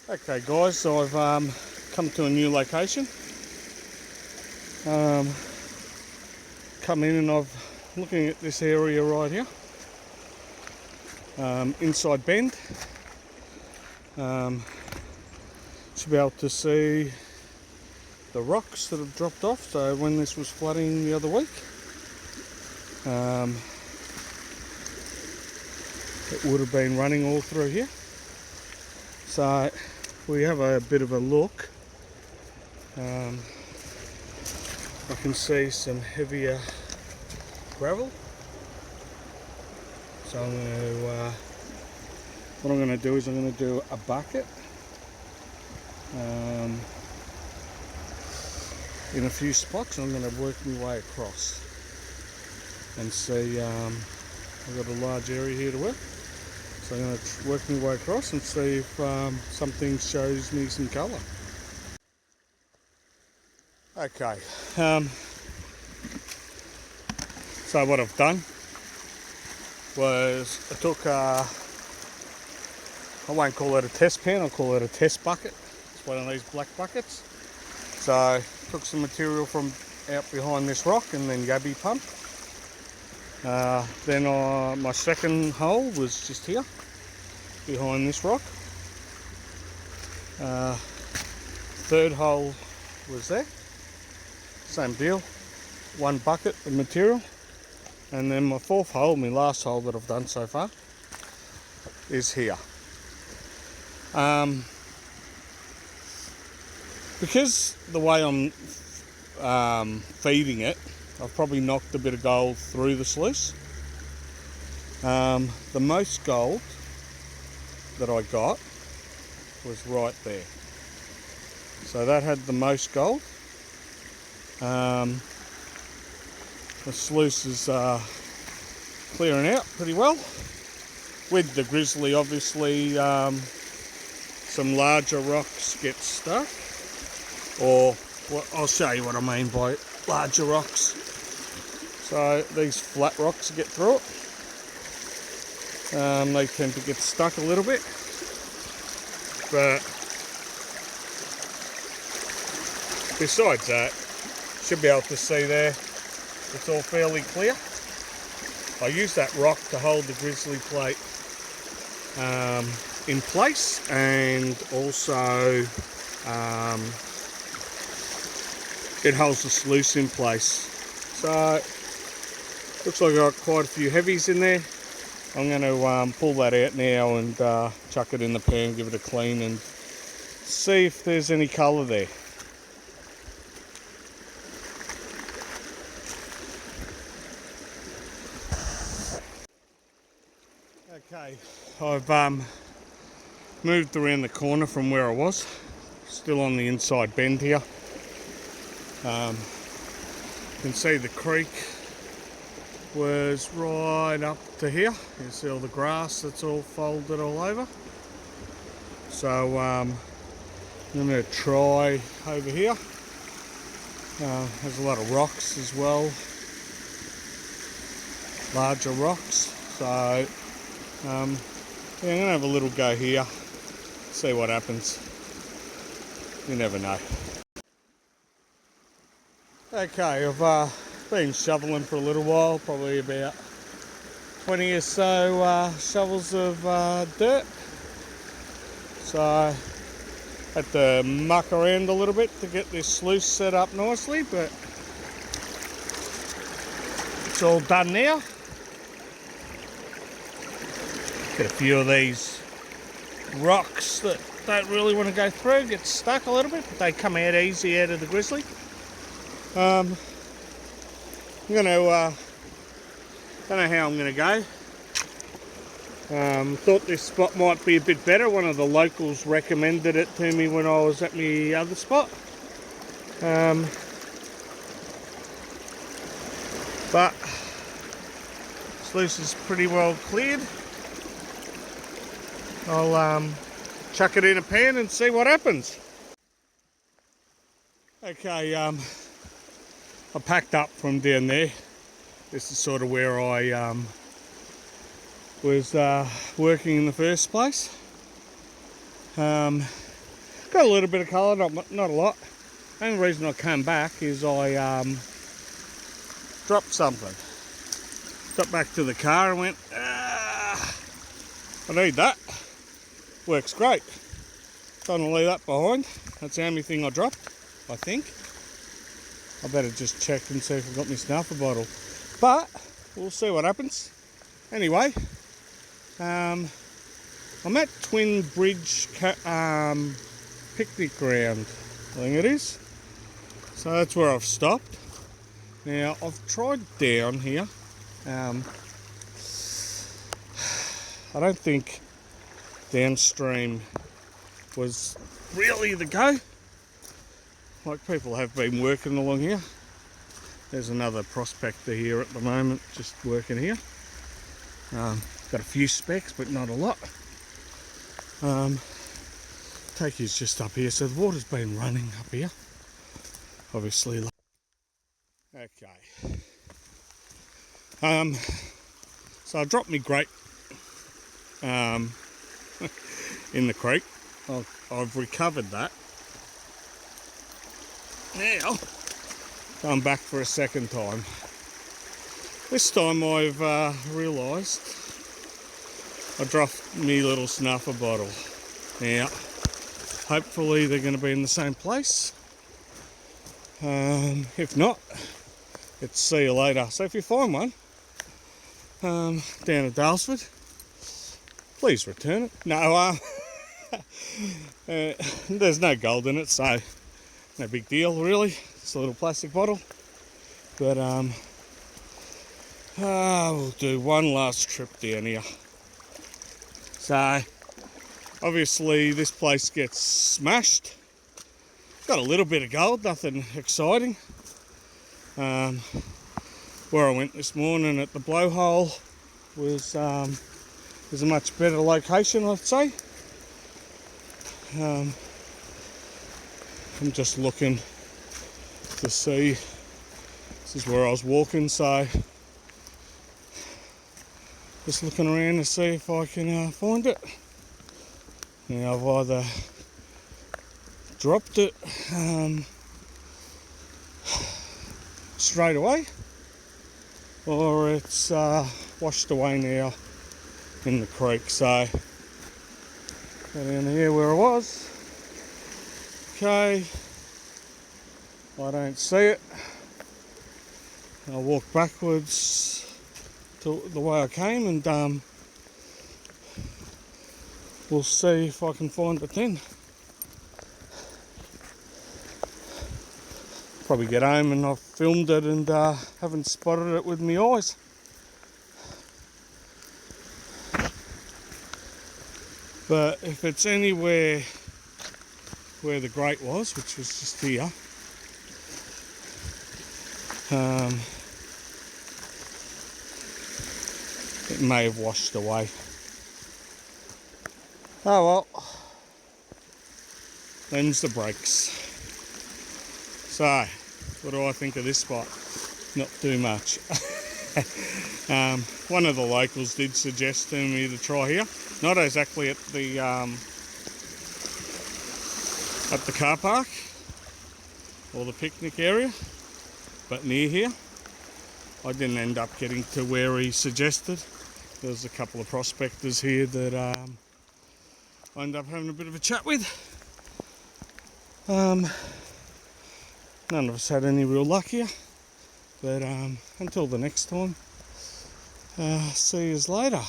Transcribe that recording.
Okay guys, so I've come to a new location. Come in and I've looking at this area right here. Inside Bend. Should be able to see the rocks that have dropped off. So when this was flooding the other week, it would have been running all through here. So we have a bit of a look. I can see some heavier gravel. So I'm going to, what I'm going to do is I'm going to do a bucket in a few spots. I'm going to work my way across and see. I've got a large area here to work. So I'm going to work my way across and see if something shows me some colour. Okay, so what I've done was I took, I won't call it a test pan, I'll call it a test bucket. It's one of these black buckets. So I took some material from out behind this rock and then yabby pumped. Then my second hole was just here, behind this rock. Third hole was there, same deal, one bucket of material. And then my fourth hole, my last hole that I've done so far, is here. Because the way I'm feeding it, I've probably knocked a bit of gold through the sluice. The most gold that I got was right there. So that had the most gold. The sluice is clearing out pretty well. With the grizzly, obviously, some larger rocks get stuck. Or, well, I'll show you what I mean by larger rocks. So these flat rocks get through it. They tend to get stuck a little bit. But besides that, should be able to see there, it's all fairly clear. I use that rock to hold the grizzly plate in place, and also it holds the sluice in place. So looks like I've got quite a few heavies in there. I'm going to pull that out now and chuck it in the pan, give it a clean and see if there's any colour there. Okay, I've moved around the corner from where I was, still on the inside bend here. You can see the creek was right up to here. You see all the grass that's all folded all over. So I'm going to try over here. There's a lot of rocks as well, larger rocks. So yeah, I'm going to have a little go here, see what happens. You never know. Okay, I've been shoveling for a little while, probably about 20 or so shovels of dirt. So I had to muck around a little bit to get this sluice set up nicely, but it's all done now. Get a few of these rocks that don't really want to go through, get stuck a little bit, but they come out easy out of the grizzly. I'm going to, don't know how I'm going to go. Thought this spot might be a bit better. One of the locals recommended it to me when I was at my other spot. But sluice is pretty well cleared. I'll chuck it in a pan and see what happens. Okay, I packed up from down there. This is sort of where I was working in the first place. got a little bit of colour, not a lot. The only reason I came back is I dropped something. Got back to the car and went, I need that. Works great. Don't want to leave that behind. That's the only thing I dropped, I think. I better just check and see if I've got my snuffer bottle. But we'll see what happens. Anyway, I'm at Twin Bridge picnic ground, I think it is. So that's where I've stopped. Now I've tried down here. I don't think downstream was really the go. Like, people have been working along here. There's another prospector here at the moment, just working here. Got a few specks, but not a lot. Takey's just up here, so the water's been running up here. Obviously. Okay. So I dropped my grate in the creek. I've recovered that. Now, going back for a second time. This time I've realised I dropped me little snuffer bottle. Now, hopefully they're going to be in the same place. If not, it's see you later. So if you find one down at Daylesford, please return it. No, there's no gold in it, so no big deal really. It's a little plastic bottle. But we'll do one last trip down here. So obviously this place gets smashed. Got a little bit of gold, nothing exciting. Where I went this morning at the blowhole was a much better location, I'd say. I'm just looking to see, this is where I was walking, so just looking around to see if I can find it. Now I've either dropped it straight away, or it's washed away now in the creek. So down here where I was. Okay, I don't see it. I'll walk backwards to the way I came, and we'll see if I can find it then. Probably get home and I've filmed it and haven't spotted it with my eyes. But if it's anywhere where the grate was, which was just here, it may have washed away. Oh well, them's the breaks. So, what do I think of this spot? Not too much. One of the locals did suggest to me to try here. Not exactly at the car park or the picnic area, but near here. I didn't end up getting to where he suggested. There was a couple of prospectors here that I ended up having a bit of a chat with. None of us had any real luck here, but until the next time, see you later.